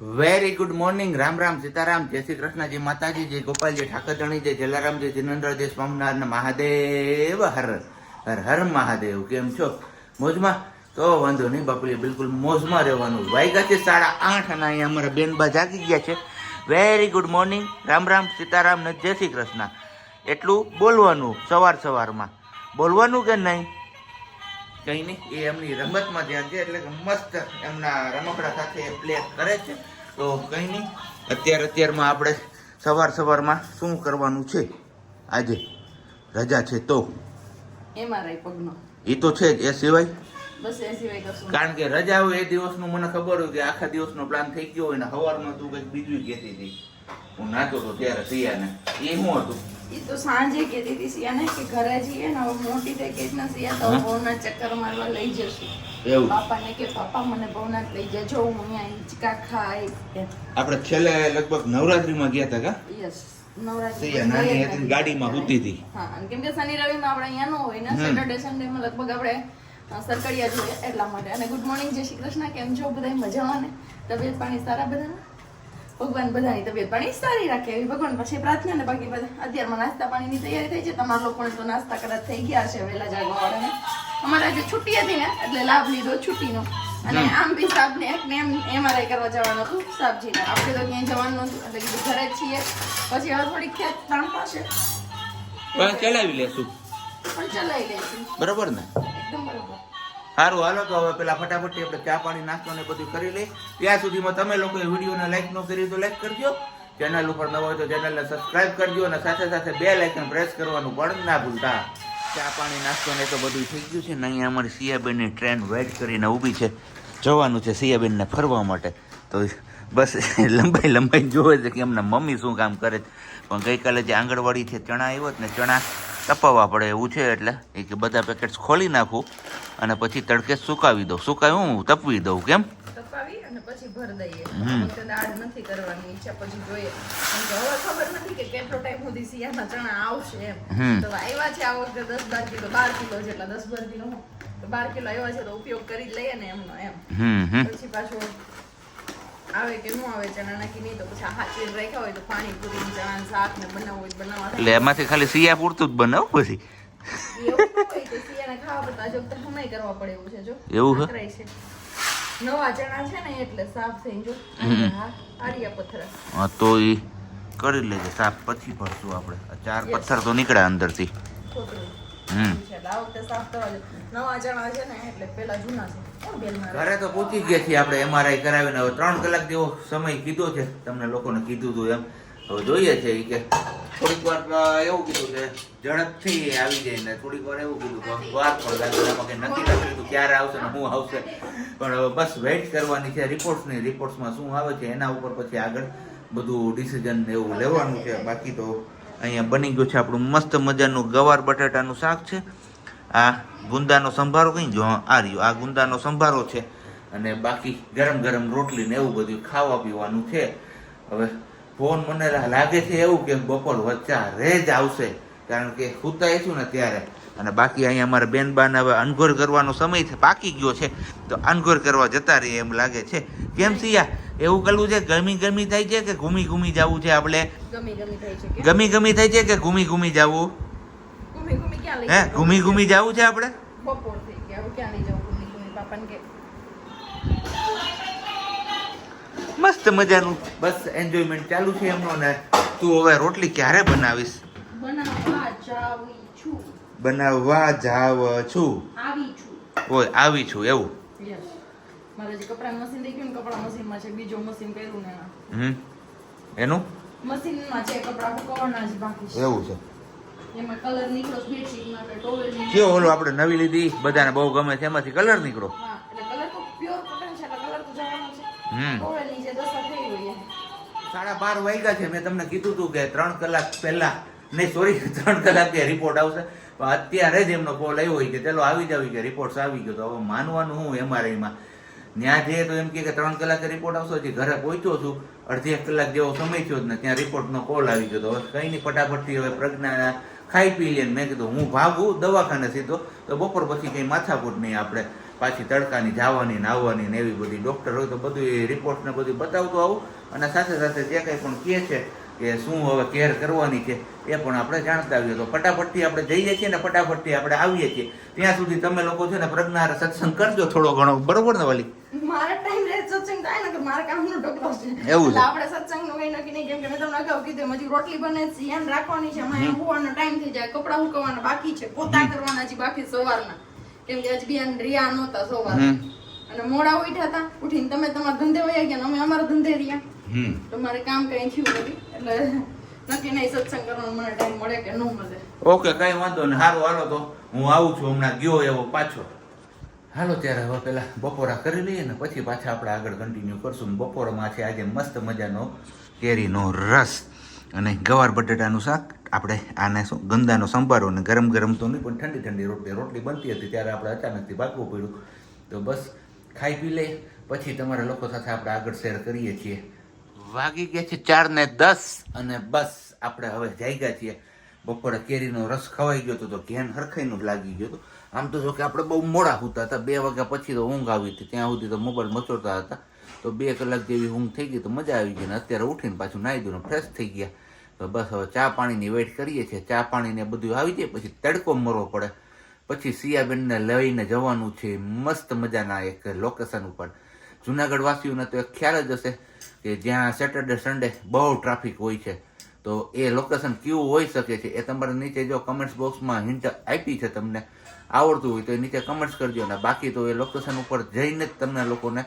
Very good morning. Ram Ram, Sitaram, જય શ્રી કૃષ્ણ, જય માતાજી, જય ગોપાલજી, ઠાકરધણી, જય જલારામ, જય જિનેન્દ્ર, જય સ્વામિનારાયણ મહાદેવ. હર હર હર મહાદેવ. કેમ છો? મોજમાં? તો વાંધો નહીં બાપુએ, બિલકુલ મોજમાં રહેવાનું. વાગ્યા છે 8:30 અને અહીંયા અમારા બેનબા જાગી ગયા છે. Very good morning, Ram Ram, Sitaram ને જય શ્રી કૃષ્ણ. એટલું બોલવાનું સવારમાં. બોલવાનું કે નહીં? કંઈ નહીં, એ એમની રમતમાં ધ્યાન છે એટલે કે મસ્ત એમના રમકડા સાથે પ્લે કરે છે. તો કંઈ નહીં, અત્યારમાં આપણે સવારમાં શું કરવાનું છે? આજે રજા છે તો એમઆરઆઈ પગનો એ તો છે જ, એ સિવાય બસ એ સિવાય કશું. કારણ કે રજા હોય એ દિવસનું મને ખબર હોય કે આખા દિવસનો પ્લાન થઈ ગયો હોય ને સવારમાં તું કંઈક બીજું કહેતી હતી. હું નાતો તો ત્યારે સિયાને એ શું હતું? એ તો સાંજે કહેતી હતી સિયાને કે ઘરે જઈએ ને હવે મોટી થઈ ગઈ ને સિયા તો ભવના ચક્કર મારવા લઈ જશું. એવું પાપાને કે પાપા મને ભવનાથ લઈ જજો, હું અહીંયા હિંચકા ખાઈ. આપણે છેલ્લે લગભગ નવરાત્રીમાં ગયા હતા કા? યસ, નવરાત્રી સિયા નાની હતી ગાડીમાં સૂતી હતી. હા, અને કેમ કે શનિ રવિમાં આપણે અહીંયા ન હોય ને, સેટરડે સન્ડેમાં લગભગ આપણે સરકડિયા જોઈએ એટલા માટે. અને ગુડ મોર્નિંગ, જય શ્રી કૃષ્ણ. કેમ છો બધા? મજામાં ને? તબિયત પાણી સારા બધાના? ભગવાન બધાની તબિયત પાણી સારી રાખે એવી ભગવાન પછી પ્રાર્થના ને. બાકી બધા અત્યારમાં નાસ્તા પાણીની તૈયારી થઈ છે. તમારા લોકોને તો નાસ્તા કદાચ થઈ ગયા છે વહેલા જાગવાવાળાને. અમારે આજે છુટ્ટી હતી ને એટલે લાભ લીધો છુટ્ટીનો. અને આમ બી સાહેબને એકને એમ એમઆરઆઈ કરવા જવાનું હતું સાહેબજીને. આપણે તો ક્યાંય જવાનું નતું એટલે કીધું ઘરે જ છીએ. પછી હવે થોડી ખેત તાણ પાસે પણ ચલાવી લેશું, પણ ચલાવી લઈશું. બરોબર ને? એકદમ બરોબર. સારું, હાલો તો હવે પેલા ફટાફટ આપણે ચા પાણી નાસ્તો ને બધું કરી લઈ. ત્યાં સુધીમાં તમે લોકોએ વિડીયોને લાઈક ન કરી તો લાઈક કરજો. ચેનલ ઉપર નવો હોય તો ચેનલને સબસ્ક્રાઇબ કરજો અને સાથે બેલ આઇકન પ્રેસ કરવાનું પણ ના ભૂલતા. ચા પાણી નાસ્તો ને તો બધું થઈ ગયું છે ને અહીંયા અમારી સિયાબેનની ટ્રેન વેઇટ કરીને ઊભી છે. જવાનું છે સિયાબેનને ફરવા માટે. તો બસ લંબાઈ જોવે છે કે એમના મમ્મી શું કામ કરે છે. પણ ગઈકાલે જે આંગણવાડીથી ચણા આવ્યો ને ચણા તપાવવા પડે એવું છે એટલે એ કે બધા પેકેટ્સ ખોલી નાખું અને પછી તડકે સુકાવી દઉં. હું તપવી દઉં. કેમ? તપાવી અને પછી ભર દઈએ. દાળ નથી કરવાની ઈચ્છા, પછી જોઈએ. હવે ખબર નથી કે કેટલો ટાઈમ સુધી સિયાના ચણા આવશે એમ. તો આવ્યા છે આ વખતે 10-12 કિલો, 12 કિલો જેટલા, 10-12 કિલો તો 12 કિલો આવ્યા છે તો ઉપયોગ કરી જ લઈએ ને એમનો એમ. પછી પાછું આવે કે ન આવે ચણા નાખી નહીં તો પછી હાચવીને રાખ્યા હોય તો પાણીપુરી ચણા શાક ને બનાવવું હોય બનાવવા. એટલે એમાંથી ખાલી સિયા પૂરતું જ બનાવ પછી એવું હોય તો સિયાને ખાવા પડતા જો તો હમાઈ કરવા પડે એવું છે. જો એવું છે નવા ચણા છે ને એટલે સાફ થઈ જો આડિયા પથરા. હા તો એ કરી લેજે સાફ, પછી ભરશું આપણે. 4 પથ્થર તો નીકળ્યા અંદરથી. નવા ચણા છે ને એટલે પેલા જૂના છે. ઘરે તો પહોંચી ગયા છીએ આપણે એમઆરઆઈ કરાવીને. હવે 3 કલાક જેવો સમય કીધો છે, તમને લોકોને કીધું હતું એમ. હવે જોઈએ છે કે થોડીક વાર એવું કીધું કે ઝડપથી આવી જાય ને થોડીક વાર એવું કીધું કે વાર પણ લાગે. એમાં કંઈ નક્કી નથી કીધું ક્યારે આવશે ને શું આવશે, પણ હવે બસ વેઇટ કરવાની છે રિપોર્ટ્સમાં શું આવે છે એના ઉપર પછી આગળ બધું ડિસિઝન એવું લેવાનું છે. બાકી તો અહીંયા બની ગયું છે આપણું મસ્ત મજાનું ગવાર બટાટાનું શાક છે. આ ગુંદાનો સંભારો કઈ જો આ રહ્યો, આ ગુંદાનો સંભારો છે. અને બાકી ગરમ રોટલી ને એવું બધું ખાવા પીવાનું છે. હવે ફોન મને લાગે છે એવું કે બપોર વચ્ચે જ આવશે, કારણ કે સૂતા છું ને ત્યારે. અને બાકી અહીંયા અમારા બેનબાને હવે અનઘોર કરવાનો સમય છે, પાકી ગયો છે તો અનઘોર કરવા જતા રહીએ એમ લાગે છે. કેમ સિયા એવું કરવું છે? ગમી થાય છે કે ઘૂમી જવું છે? આપણે ગમી થાય છે કે ઘૂમી જવું? હે, ઘૂમી જવું છે આપણે? બપોર થઈ ગયા, હવે ક્યાં લઈ જવું? પાપાને કે મસ્ત મજાનું બસ એન્જોયમેન્ટ ચાલુ છે એમનો. ને તું હવે રોટલી ક્યારે બનાવીશ? બનાવવા જાવ છું. આવી છું એવું? મારે જે કપડા મશીન થઈ ગયું ને, કપડા મશીનમાં છે, બીજો મશીન કર્યું ને એનું મશીનમાં છે, કપડા સુકવવાના જ બાકી છે. એવું છે? એમાં કલર નીકળો, બેડશીટ માટે ટોવેલ નીકળો. કેવો ઓલો આપણે નવી લીધી બધાને બહુ ગમે છે, એમાંથી કલર નીકળો. હા, એટલે કલર તો પ્યોર કોટન છે એટલે કલર તો જવાનો છે. ટોવેલ ની જે દશા થઈ ગઈ છે. 12:30 વાગ્યા છે. મેં તમને કીધું હતું કે 3 કલાક પહેલા, નહીં સોરી 3 કલાક કે રિપોર્ટ આવશે, પણ અત્યારે જ એમનો કોલ આવ્યો હોય કે ચલો આવી જાવ કે રિપોર્ટ આવી ગયો. તો હવે માનવાનું હું એમઆરઆઈમાં ત્યાં જઈએ તો એમ કે 3 કલાકે રિપોર્ટ આવશે. હજી ઘરે પહોંચ્યો છું, 1.5 કલાક જેવો સમય થયો ને ત્યાં રિપોર્ટનો કોલ આવી ગયો. તો હવે કંઈ નહીં, ફટાફટથી હવે પ્રજ્ઞા ખાઈ પી લે. મેં કીધું હું ભાગું દવાખાને સીધો, તો બપોર પછી કંઈ માથાકૂટ નહીં આપણે. પાછી તડકાની જવાની ને આવવાની ને એવી બધી ડૉક્ટર હોય તો બધું રિપોર્ટ ને બધું બતાવતું આવું અને સાથે સાથે જે કંઈ પણ કહે છે કે શું હવે કેર કરવાની છે એ પણ આપણે જાણતા આવીએ તો ફટાફટથી આપણે જઈએ છીએ ને ફટાફટથી આપણે આવીએ છીએ ત્યાં સુધી તમે લોકો છે ને પ્રજ્ઞા સત્સંગ કરજો થોડો ઘણો, બરોબર ને વાલી? મારા ટાઈમ રે સત્સંગ થાય ને કે મારા કામનો ઢોકળો છે એવું છે. એટલે આપણે સત્સંગનું કંઈ નક્કી નહીં, કેમ કે મેં તમને અગાઉ કીધું હજી રોટલી બને છે, ધ્યાન રાખવાની છે, એમાં હોવાનો ટાઈમ થઈ જાય, કપડાં સુકવવાના બાકી છે, પોતા કરવાના હજી બાકી સવારના, કેમ કે હજી બિયાન રિયા નહોતા સવારના અને મોડા ઉઠ્યા હતા, ઉઠીને તમે તમારા ધંધે વયા ગયા ને અમે અમારા ધંધે રહ્યા, તમારે કામ કઈ થયું નથી એટલે નક્કી નહીં સત્સંગ કરવાનો મને ટાઈમ મળે કે ન મળે. ઓકે, કઈ વાંધો નહીં. સારું, હાલો તો હું આવું છું, હમણાં ગયો એવો પાછો. હાલો ત્યારે હવે પેલા બપોરા કરી લઈએ ને પછી પાછા આપણે આગળ કન્ટિન્યુ કરશું. બપોરમાં છે આજે મસ્ત મજાનો કેરીનો રસ અને ગવાર બટેટાનું શાક. આપણે આને શું ગંદાનો સંભારો ને ગરમ ગરમ તો નહીં પણ ઠંડી ઠંડી રોટલી બનતી હતી ત્યારે આપણે અચાનકથી ભાગવું પડ્યું. તો બસ ખાઈ પી લઈએ પછી તમારા લોકો સાથે આપણે આગળ શેર કરીએ છીએ. વાગી ગયા છે 4:10 અને બસ આપણે હવે જાગ્યા છીએ. બપોરે કેરીનો રસ ખવાઈ ગયો તો ઘેન હરખાઈનું જ લાગી ગયો હતો. આમ તો જો કે આપણે બહુ મોડા સૂતા હતા, 2 વાગ્યા પછી તો ઊંઘ આવી હતી, ત્યાં સુધી તો મોબાઈલ મચોડતા હતા, તો 2 કલાક જેવી ઊંઘ થઈ ગઈ તો મજા આવી ગઈ. ને અત્યારે ઉઠીને પાછું નાહી ધોઈને ફ્રેશ થઈ ગયા. તો બસ હવે ચા પાણીની વેઇટ કરીએ છીએ. ચા પાણીને બધું આવી જાય પછી તડકો મરવો પડે, પછી સિયાબેનને લઈને જવાનું છે મસ્ત મજાના એક લોકેશન ઉપર. જુનાગઢ વાસીઓને તો એક ખ્યાલ જ હશે કે જ્યાં સેટરડે સન્ડે બહુ ટ્રાફિક હોય છે. તો એ લોકેશન કેવું હોઈ શકે છે એ તમારે નીચે જો કમેન્ટ્સ બોક્સમાં હિન્ટ આપી છે, તમને આવડતું હોય તો એ નીચે કમેન્ટ્સ કરજો. ને બાકી તો એ લોકેશન ઉપર જઈને જ તમને લોકોને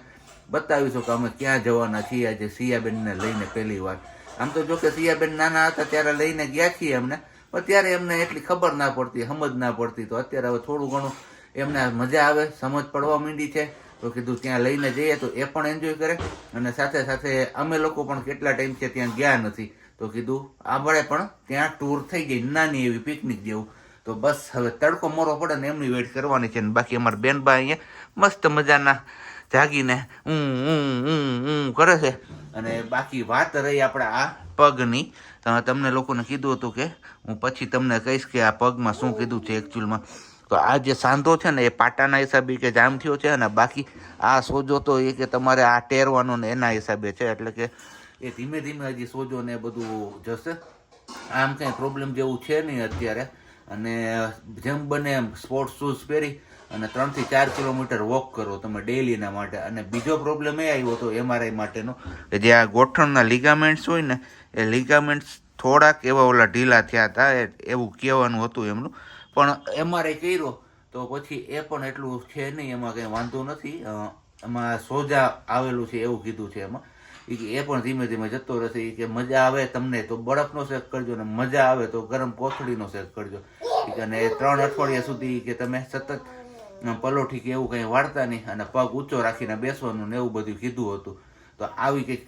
બતાવીશું કે અમે ક્યાં જવાના છીએ આજે સિયાબેનને લઈને પહેલી વાર. આમ તો જો કે સિયાબેન નાના હતા ત્યારે લઈને ગયા છીએ એમને, પણ ત્યારે એમને એટલી ખબર ના પડતી, સમજ ના પડતી. તો અત્યારે હવે થોડું ઘણું એમને મજા આવે, સમજ પડવા માંડી છે. તો કીધું ત્યાં લઈને જઈએ તો એ પણ એન્જોય કરે અને સાથે સાથે અમે લોકો પણ કેટલા ટાઈમ છે ત્યાં ગયા નથી, તો કીધું આપણે પણ ત્યાં ટૂર થઈ ગઈ નાની એવી પિકનિક જેવું. તો બસ હવે તડકો મોરો પડે ને એમની વેઇટ કરવાની છે. ને બાકી અમારા બેનબા અહીંયા મસ્ત મજાના જાગીને કરે છે. અને બાકી વાત રહી આપણે આ પગની, તમને લોકોને કીધું હતું કે હું પછી તમને કહીશ કે આ પગમાં શું કીધું છે એકચ્યુઅલમાં. તો આ જે સાંધો છે ને એ પાટાના હિસાબે કે જામ થયો છે, અને બાકી આ સોજો તો એ કે તમારે આ ટેરવાનો ને એના હિસાબે છે, એટલે કે એ ધીમે ધીમે હજી સોજો ને બધું જશે. આમ કંઈ પ્રોબ્લેમ જેવું છે નહીં અત્યારે. અને જેમ બને એમ સ્પોર્ટ્સ શૂઝ પહેરી અને 3 થી 4 કિલોમીટર વોક કરો તમે ડેઈલીના માટે. અને બીજો પ્રોબ્લેમ એ આવ્યો હતો MRI માટેનો કે જે આ ગોઠણના લિગામેન્ટ્સ હોય ને એ લિગામેન્ટ્સ થોડાક એવા ઓલા ઢીલા થયા હતા, એવું કહેવાનું હતું એમનું. પણ MRI કર્યો તો પછી એ પણ એટલું છે નહીં, એમાં કંઈ વાંધો નથી. એમાં સોજા આવેલું છે એવું કીધું છે એમાં. એ પણ ધીમે ધીમે જતો રહેશે. કે મજા આવે તમને તો બરફનો શેક કરજો ને મજા આવે તો ગરમ કોથળીનો શેક કરજો. અને 3 અઠવાડિયા સુધી કે તમે સતત પલોઠી કે એવું કંઈ વાળતા નહીં અને પગ ઊંચો રાખીને બેસવાનું ને એવું બધું કીધું હતું. તો આવી કંઈક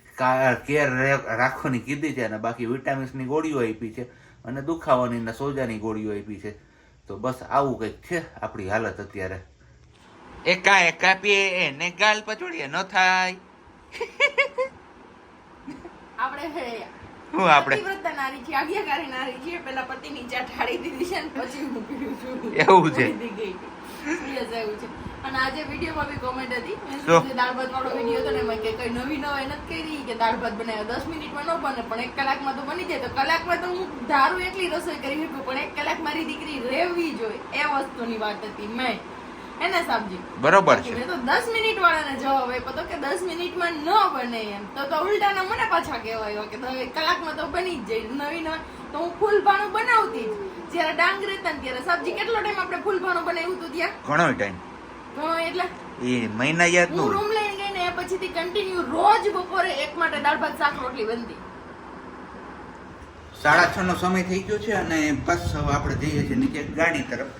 કેર રાખવાની કીધી છે. અને બાકી વિટામિન્સની ગોળીઓ આપી છે અને દુખાવાની ને સોજાની ગોળીઓ આપી છે. તો બસ આવું કંઈક છે આપણી હાલત અત્યારે. એકા પીએ ને ગાલ પચોડીએ ન થાય. આપણે પતિવ્રતા નારી છે, આજ્ઞાકારી નારી છે. પેલા પતિની ચા ઠાળી દીધી છે ને પછી હું પીઉં છું. એવું છે. અને આજે વિડીયોમાં બી કોમેન્ટ હતી, દાળ ભાત વાળો વિડીયો હતો ને એમાં કે કઈ નવી નવાઈ નથી કરી કે દાળ ભાત બનાવ્યો 10 મિનિટમાં ન બને પણ 1 કલાકમાં તો બની જાય. તો કલાકમાં તો હું ધારું એટલી રસોઈ કરી શકું, પણ 1 કલાક મારી દીકરી રહેવી જોઈએ એ વસ્તુની વાત હતી. મેં એને સમજી બરોબર છે. તો 10 મિનિટ વાળાને જવાબ આપ્યો તો કે 10 મિનિટમાં ન બને એમ. તો ઉલટાના મને પાછા કહેવાય કે 1 કલાકમાં તો બની જ જાય. નવી નવી તો હું ફૂલ ભાણું બનાવતી જ. જ્યારે ડાંગ રહેતા ને ત્યારે સબ્જી કેટલો ટાઈમ આપણે ફૂલ ભાણું બનાવ્યું હતું ત્યાં? ઘણો ટાઈમ. ઘણો એટલે એ મહિના યાદ ન. હું રૂમ લઈને ગઈ ને એ પછીથી કન્ટિન્યુ રોજ બપોરે એક માટે દાળ ભાત શાક રોટલી બનતી. 6:30 નો સમય થઈ ગયો છે અને બસ હવે આપણે જઈએ છીએ નીચે ગાડી તરફ.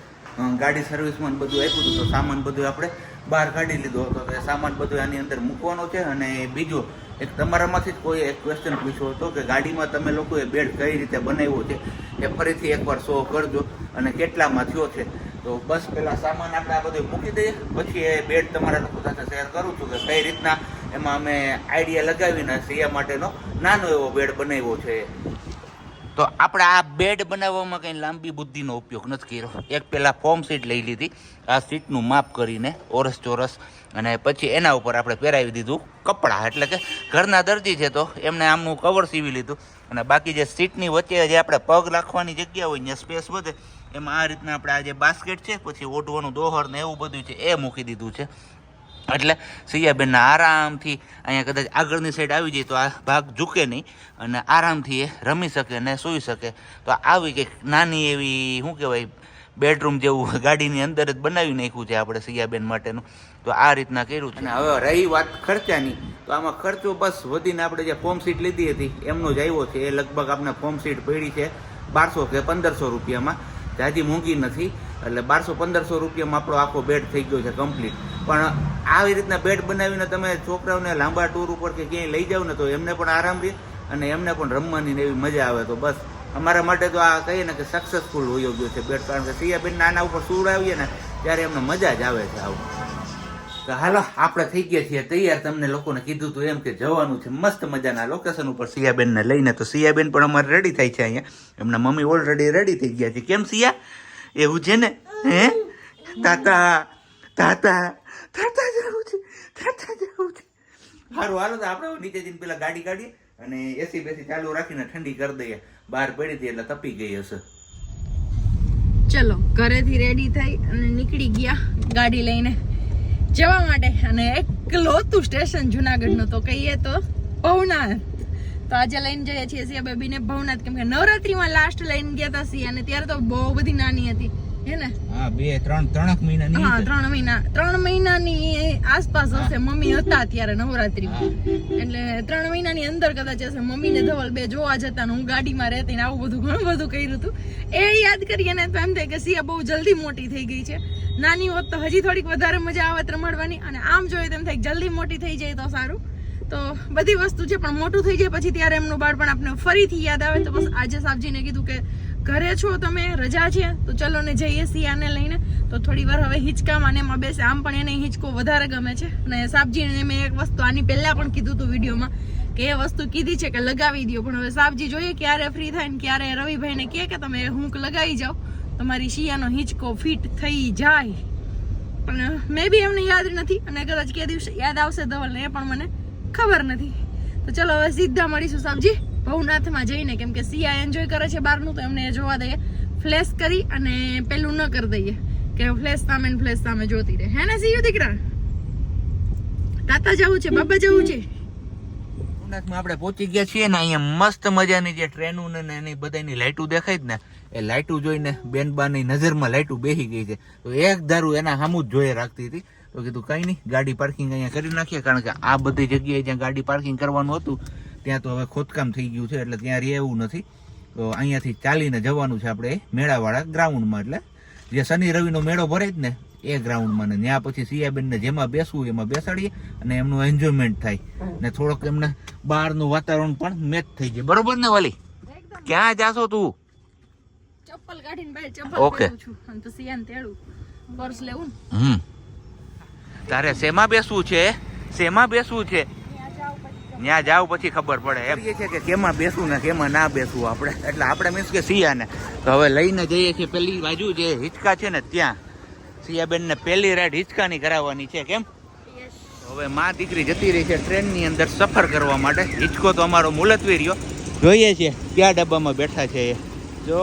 ગાડી સર્વિસમાં બધું આપ્યું હતું તો સામાન બધું આપણે બહાર કાઢી લીધો હતો. તો એ સામાન બધું આની અંદર મૂકવાનો છે. અને બીજો એક તમારામાંથી જ કોઈ એક ક્વેશ્ચન પૂછ્યો હતો કે ગાડીમાં તમે લોકોએ બેડ કઈ રીતે બનાવ્યો છે એ ફરીથી એકવાર શો કરજો અને કેટલામાં થયો છે. તો બસ પેલા સામાન આપણે આ બધું મૂકી દઈએ પછી એ બેડ તમારા લોકો સાથે શેર કરું છું કે કઈ રીતના એમાં અમે આઈડિયા લગાવીને સિયા માટેનો નાનો એવો બેડ બનાવ્યો છે. તો આપણે આ બેડ બનાવવામાં કંઈ લાંબી બુદ્ધિનો ઉપયોગ નથી કર્યો. એક પહેલાં ફોર્મ સીટ લઈ લીધી, આ સીટનું માપ કરીને ઓરસ ચોરસ, અને પછી એના ઉપર આપણે પહેરાવી દીધું કપડાં. એટલે કે ઘરના દરજી છે તો એમને આમનું કવર સીવી લીધું, અને બાકી જે સીટની વચ્ચે જે આપણે પગ રાખવાની જગ્યા હોય ત્યાં સ્પેસ વધે એમાં આ રીતના આપણે આ જે બાસ્કેટ છે, પછી ઓઢવાનું દોહર ને એવું બધું છે એ મૂકી દીધું છે. એટલે સિયાબેનના આરામથી અહીંયા કદાચ આગળની સાઈડ આવી જાય તો આ ભાગ ઝૂકે નહીં, અને આરામથી એ રમી શકે ને સૂઈ શકે. તો આવી કંઈક નાની એવી શું કહેવાય બેડરૂમ જેવું ગાડીની અંદર જ બનાવી નાખ્યું છે આપણે સિયાબેન માટેનું. તો આ રીતના કર્યું છે. અને હવે રહી વાત ખર્ચાની, તો આમાં ખર્ચો બસ વધીને આપણે જે ફોર્મ સીટ લીધી હતી એમનો જ આવ્યો છે. એ લગભગ આપણે ફોર્મ સીટ પડી છે 1200 કે 1500 રૂપિયામાં, જાજી મોંઘી નથી. એટલે 1200-1500 રૂપિયામાં આપણો આખો બેડ થઈ ગયો છે કમ્પ્લીટ. પણ આવી રીતના બેડ બનાવીને તમે છોકરાઓને લાંબા ટૂર ઉપર કે ક્યાંય લઈ જાવ ને તો એમને પણ આરામ રહે અને એમને પણ રમવાની ને એવી મજા આવે. તો બસ અમારા માટે તો આ કહીએ ને કે સક્સેસફુલ હોઈ ગયો છે બેડ, કારણ કે સિયાબેન આના ઉપર સૂર આવીએ ને ત્યારે એમને મજા જ આવે છે આવું. તો હાલો આપણે થઈ ગયા છીએ તૈયાર. તમને લોકોને કીધું હતું એમ કે જવાનું છે મસ્ત મજાના લોકેશન ઉપર સિયાબેનને લઈને. તો સિયાબેન પણ અમારે રેડી થાય છે અહીંયા, એમના મમ્મી ઓલરેડી રેડી થઈ ગયા છે. કેમ સિયા, એવું છે ને? હે તાતા તાતા તાતા જવું છે, તાતા જવું છે. સારું હાલો તો આપણે નીચે જઈને પેલા ગાડી કાઢીએ અને એસી બેસી ચાલુ રાખીને ઠંડી કરી દઈએ. બહાર પડી હતી એટલે તપી ગઈ હશે. ચલો ઘરેથી રેડી થઈ અને નીકળી ગયા ગાડી લઈને જવા માટે. અને એકલોતું સ્ટેશન જુનાગઢનું તો કહીએ તો ભવનાથ. તો આજે લઈને જઈએ છીએ સિયા બેબીને ભવનાથ, કેમ કે નવરાત્રીમાં લાસ્ટ લઈને ગયા હતા સિયા, અને ત્યારે તો બહુ બધી નાની હતી હે ને? હા 3 મહિનાની. હા 3 મહિનાની આસપાસ હશે. મમ્મી હતા ત્યારે નવરાત્રીમાં, એટલે 3 મહિનાની અંદર કદાચ હશે. મમ્મીને ધવલ બે જોવા જતા ને હું ગાડીમાં રહેતી ને આવું બધું ઘણું બધું કર્યું હતું. એ યાદ કરીએ ને તો એમ થાય કે સિયા બહુ જલ્દી મોટી થઈ ગઈ છે. નાની હોત તો હજી થોડીક વધારે મજા આવે રમાડવાની, અને આમ જોઈએ તેમ થાય જલ્દી મોટી થઈ જાય તો સારું. તો બધી વસ્તુ છે, પણ મોટું થઈ જાય પછી ત્યારે એમનું બાળપણ આપણે ફરીથી યાદ આવે. તો બસ આજે સાબજીને કીધું કે ઘરે છો તમે, રજા છે તો ચલો ને જઈએ સિયાને લઈને. તો થોડી વાર હવે હિંચકામાં ને એમાં બેસે. આમ પણ એને હિંચકો વધારે ગમે છે. અને સાબજીને મેં એક વસ્તુ આની પહેલા પણ કીધું હતું વિડીયોમાં કે એ વસ્તુ કીધી છે કે લગાવી દો, પણ હવે સાબજી જોઈએ ક્યારે ફ્રી થાય ને ક્યારે રવિભાઈને કહે કે તમે હુંક લગાવી જાઓ, તમારી શિયાનો હિંચકો ફિટ થઈ જાય. પણ મેં બી એમને યાદ નથી, અને કદાચ કે દિવસે યાદ આવશે ધવલને એ પણ મને ખબર નથી. તો ચલો હવે સીધા મળીશું સાબજી ભવનાથમાં જઈને, કેમ કે સિયા એન્જોય કરે છે બહારનું, તો એમને જોવા દઈએ. ફ્લેશ કરી અને પેલું ન કરી દઈએ કે ફ્લેશ સામે જોતી રહે. હે ને સિયુ દીકરા? તાતા જવું છે, બાબા જવું છે. ભવનાથમાં આપણે પહોંચી ગયા છીએ ને, અહીંયા મસ્ત મજાની જે ટ્રેનો ને એની બધાની લાઇટો દેખાય જ ને, એ લાઇટો જોઈને બેનબાની નજરમાં લાઇટો બેસી ગઈ છે. તો એક ધારું એના સામું જ જોઈએ રાખતી હતી. તો કીધું કંઈ નહીં, ગાડી પાર્કિંગ અહીંયા કરી નાખીએ, કારણ કે આ બધી જગ્યાએ જ્યાં ગાડી પાર્કિંગ કરવાનું હતું ત્યાં તો હવે ખોદકામ થઈ ગયું છે, એટલે ત્યાં રહેવું નથી. તો અહીંયાથી ચાલીને જવાનું છે આપણે મેળાવાળા ગ્રાઉન્ડમાં. એટલે જે શનિ રવિનો મેળો ભરે જ ને એ ગ્રાઉન્ડમાં, ને ત્યાં પછી સિયાબેનને જેમાં બેસવું એમાં બેસાડીએ અને એમનું એન્જોયમેન્ટ થાય, ને થોડોક એમને બહારનું વાતાવરણ પણ મેચ થઈ જાય. બરોબર ને વાલી? ક્યાં જાશો તું? ચપ્પલ કાઢીને બહાર ચપ્પલ પહેરું છું અને તો સિયાને તેડું પર્સ લેવું. તારે શેમાં બેસવું છે? શેમાં બેસવું છે? ત્યાં જાવ પછી ખબર પડે એમ છે કે કેમાં બેસવું ને કેમાં ના બેસવું આપણે. એટલે આપણે મીન્સ કે સિયાને તો હવે લઈને જઈએ છીએ પેલી બાજુ જે હિંચકા છે ને ત્યાં. સિયાબેનને પહેલી રાઈડ હિંચકાની કરાવવાની છે. કેમ? હવે માં દીકરી જતી રહી છે ટ્રેનની અંદર સફર કરવા માટે. હિંચકો તો અમારો મુલતવી રહ્યો. જોઈએ છીએ કયા ડબ્બામાં બેઠા છે એ. જો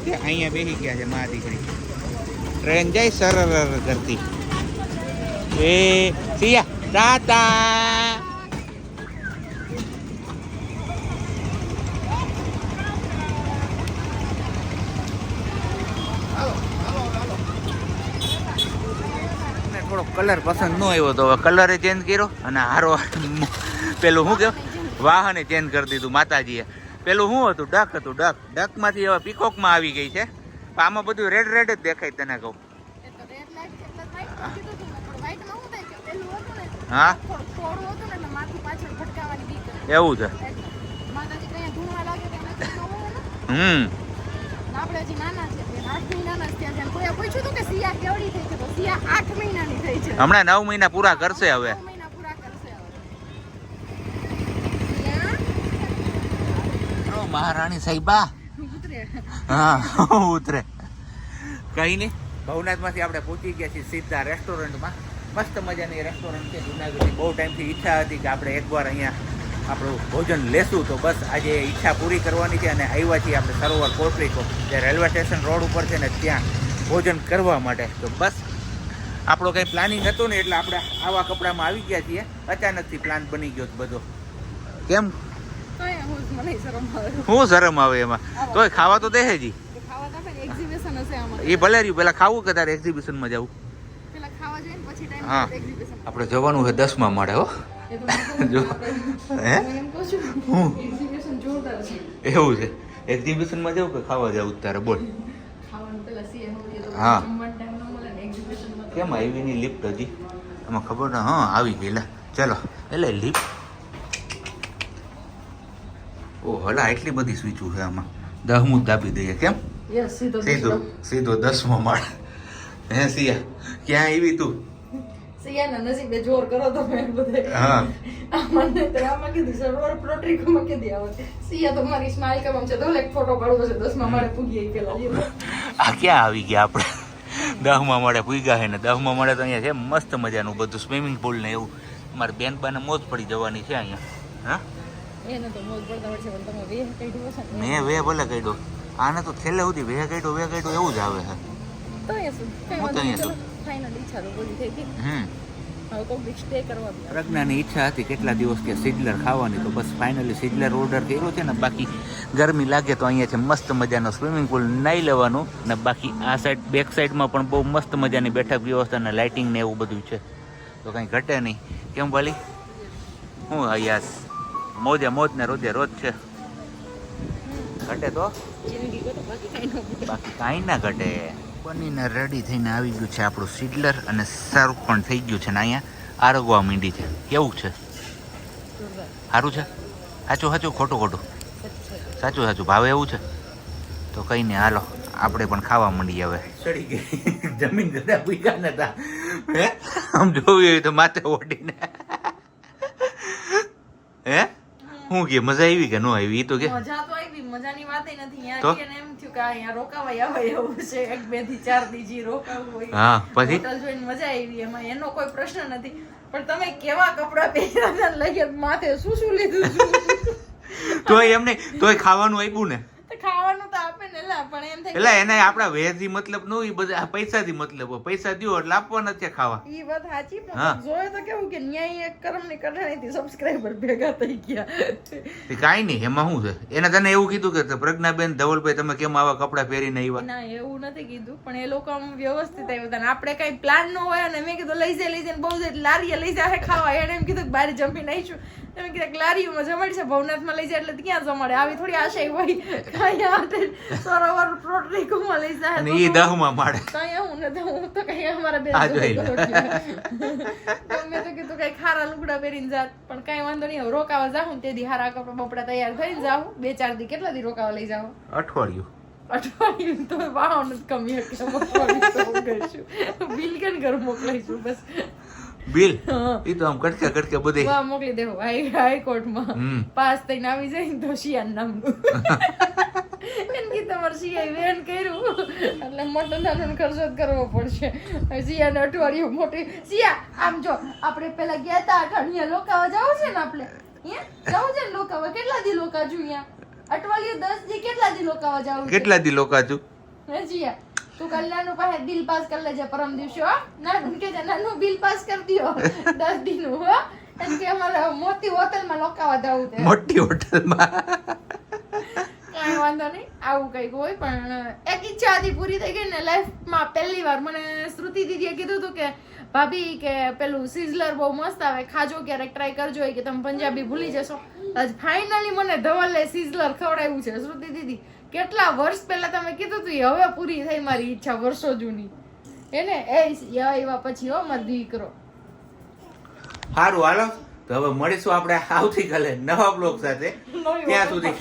કે અહીંયા બેસી ગયા છે માં દીકરી. ટ્રેન જાય સરર કરતી. એ સિયા તાતા. થોડો કલર પસંદ ન આવ્યો તો હવે કલરે ચેન્જ કર્યો, અને હારો પેલું શું કહેવાય વાહને ચેન્જ કરી દીધું માતાજીએ. પેલું શું હતું? ડક હતું. ડકમાંથી હવે પીકોકમાં આવી ગઈ છે. આમાં બધું રેડ રેડ જ દેખાય. તને કહું હા એવું છે. હમણાં 9 મહિના પૂરા કરશે. હવે મહારાણી સાહેબા હા ઉતરે કઈ નહીં. ભવનાથમાંથી આપણે પહોંચી ગયા છીએ સીધા રેસ્ટોરન્ટમાં. મસ્ત મજાની રેસ્ટોરન્ટ છે જુનાગઢની. બહુ ટાઈમથી ઈચ્છા હતી કે આપણે એકવાર અહીંયા આપણું ભોજન લેશું, તો બસ આજે ઈચ્છા પૂરી કરવાની છે અને આવ્યા છીએ આપણે સરોવર કોટરીકો, જે રેલવે સ્ટેશન રોડ ઉપર છે ને, ત્યાં ભોજન કરવા માટે. તો બસ આપણો કંઈ પ્લાનિંગ હતું ને, એટલે આપણે આવા કપડામાં આવી ગયા છીએ. અચાનકથી પ્લાન બની ગયો બધો. કેમ શું શરમ આવે એમાં? તોય ખાવા તો દે જી. એ ભલે રહ્યું, પેલા ખાવું કે તારે એક્ઝિબિશનમાં જવું? હા, આપણે જવાનું છે 10મા માળે. હો જો હે હું એવું છે? એક્ઝિબિશનમાં જવું કે ખાવા જવું તારે? બોલ. હા, કેમ આવી ની લિફ્ટ હજી? એમાં ખબર ના. હા આવી ગઈ. લે ચલો. એટલે લિફ્ટ. ઓ હલા એટલી બધી સ્વીચું છે આમાં. 10મું દાબી દઈએ. કેમ? સીધો 10મો માળ. હે સિયા, ક્યાં આવી તું? સિયાના નસીબે જોર કરો તો મેં બધે. હા મને તો આમાં કીધું સરોવર પ્રોટ્રીકોમાં કીધી આવે. સિયા તો મારી સ્માઈલ કરવામાં છે તો એક ફોટો પાડવો છે 10મા માળે પૂગી ગઈ પેલા. આ ક્યાં આવી ગયા આપણે? 10મા માળે પૂગ્યા છે ને. 10મા માળે તો અહીંયા છે મસ્ત મજાનું બધું સ્વિમિંગ પુલ ને એવું. મારે બેન બાને મોજ પડી જવાની છે અહીંયા. હા એને તો મોજ પડતા પડશે પણ તમે વેહ કાઢ્યો છે ને. મેં વે ભલે કાઢ્યો. આને તો છેલ્લે સુધી વેહ કાઢ્યો એવું જ આવે છે. તો અહીંયા શું કઈ વાંધો નહીં. ચલો ફાઇનલ ઈચ્છા તો પૂરી થઈ ગઈ. હવે કોક વીક સ્ટે કરવા. પ્રજ્ઞાની ઈચ્છા હતી કેટલા દિવસથી સિડલર ખાવાની, તો બસ ફાઇનલી સિડલર ઓર્ડર કર્યો છે ને. બાકી ગરમી લાગે તો અહીંયા છે મસ્ત મજાનો સ્વિમિંગ પુલ નાઈ લેવાનું. ને બાકી આ સાઈડ બેક સાઈડમાં પણ બહુ મસ્ત મજાની બેઠક વ્યવસ્થા ને લાઇટિંગ ને એવું બધું છે, તો કંઈ ઘટે નહીં. કેમ ભલી? હું યસ, મોજે મોજ ને રોજે રોજ છે. ઘટે તો બાકી કાંઈ ના ઘટે. બનીને રેડી થઈને આવી ગયું છે આપણું સિડલર અને સર્વ પણ થઈ ગયું છે ને અહીંયા આરોગવા માંડી છે. કેવું છે? સારું છે? સાચું સાચું ખોટું ખોટું? સાચું સાચું ભાવે એવું છે તો કંઈ નહીં, હાલો આપણે પણ ખાવા માંડીએ હવે. ચડી ગઈ જમીન ગદા પૂગ્યા નતા. હે આમ જોયું હોય તો માથે ઓઢીને. હે શું કે મજા આવી કે ન આવી? તો કે મજા તો આવી. મજાની વાત નથી. અહીંયા એમ થયું કે અહીંયા રોકાવાય આવે એવું છે. 1 2 થી 4 દી જી રોકાવું હોય. હા પછી હોટલ જોઈને મજા આવી. એમાં એનો કોઈ પ્રશ્ન નથી. પણ તમે કેવા કપડા પહેર્યા લઈ માથે શું લીધું? તોય એમને તોય ખાવાનું આપ્યું ને. ખાવાનું તો આપે ને પણ એમ થાય એટલે એને આપણા વેરથી મતલબ ન હોય, બધા પૈસાથી મતલબ. પૈસા દ્યો એટલે આપવાના છે ખાવા. ઈ વાત સાચી. પણ જોયે તો કેવું કે ન્યાય એક કરમની કઢાણીથી સબસ્ક્રાઇબર ભેગા થઈ ગયા. કાંઈ નહીં, એમાં શું છે? એને તને એવું કીધું કે પ્રજ્ઞાબેન ધવલભાઈ તમે કેમ આવા કપડાં પહેરીને આવ્યા? ના એવું નથી કીધું, પણ એ લોકો આમ વ્યવસ્થિત આવ્યા હતા. આપણે કઈ પ્લાન ન હોય અને મેં કીધું લઈ જાય બહુ જ લારીએ લઈ જાય ખાવા. એને એમ કીધું બહાર જમીને આવીશું. તમે કીધું લારીઓમાં જમાડી છે, ભવનાથમાં લઈ જાય એટલે ક્યાં જમાડે? આવી થોડી આશા હોય સરોવર પ્રોટ્રીકોમાં લઈ જાય અને ઈ 10મા માળે. કઈ હું નથી, હું તો કઈ અમારા બેન મેં તો કીધું કઈ ખારા લુગડા પહેરીને જાત. પણ કઈ વાંધો નહીં, રોકાવા જાઉં તે દી હારા કપડા બપડા તૈયાર થઈને જાઉં. 2 4 દી કેટલા દી રોકાવા લઈ જાઉં? અઠવાડિયું તો વાહ નથી કમી હશે. બિલ કેમ ઘર મોકલાઈશું બસ. બિલ ઈ તો આમ કટકે કટકે બધે વાહ મોકલી દેવો. હાઈકોર્ટમાં પાસ થઈને આવી જાય ને તો શિયાન નામનું એમ કે તમારે શિયાએ વેન કર્યું એટલે મોટો નાનો ખર્ચો જ કરવો પડશે. શિયાને અઠવાડિયું મોટી. શિયા આમ જો આપણે પેલા ગયા તા અઠવાડિયા લોકાવા જવું છે ને, આપણે જવું છે ને લોકાવા. કેટલા દી લોકાજુ અહીંયા? અઠવાડિયું 10 દી. કેટલા દી લોકાવા જવું? કેટલા દી લોકાજુ? હે શિયા તું કલ્યાણનું પાસે બિલ પાસ કરી લેજે પરમ દિવસે. હો નાનું કે નાનું બિલ પાસ કરી દો 10 દીનું. હો એમ કે અમારે મોટી હોટલમાં લોકાવા જવું છે. મોટી હોટલમાં કાંઈ વાંધો નહીં, આવું કંઈક હોય. પણ એક ઈચ્છા હતી પૂરી થઈ ગઈ ને લાઈફમાં. પહેલી વાર મને શ્રુતિ દીદીએ કીધું હતું કે ભાભી કે પેલું સિઝલર બહુ મસ્ત આવે, ખાજો ક્યારેક, ટ્રાય કરજો કે તમે પંજાબી ભૂલી જશો. આજ ફાઇનલી મને ધવલે સિઝલર ખવડાવ્યું છે. શ્રુતિ દીદી કેટલા વર્ષ પહેલા તમે કીધું હતું, હવે પૂરી થઈ મારી ઈચ્છા વર્ષો જૂની. એને એ એવા પછી હો મારો દીકરો. સારું હાલો તો હવે મળીશું આપણે આવતીકાલે નવા બ્લોગ સાથે. ત્યાં સુધી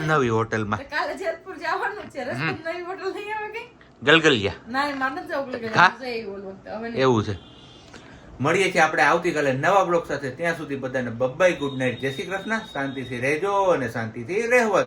નવી હોટલમાં કાલે જેતપુર જવાનું છે. રસ્તે નવી હોટલ નહીં આવે કઈ ગલગલિયા. ના મારે નથી જવું. એવું છે. મળીએ છીએ આપણે આવતીકાલે નવા બ્લોગ સાથે. ત્યાં સુધી બધાને બબ્બાઈ, ગુડ નાઇટ, જય શ્રી કૃષ્ણ. શાંતિથી રહેજો અને શાંતિથી રહેવા.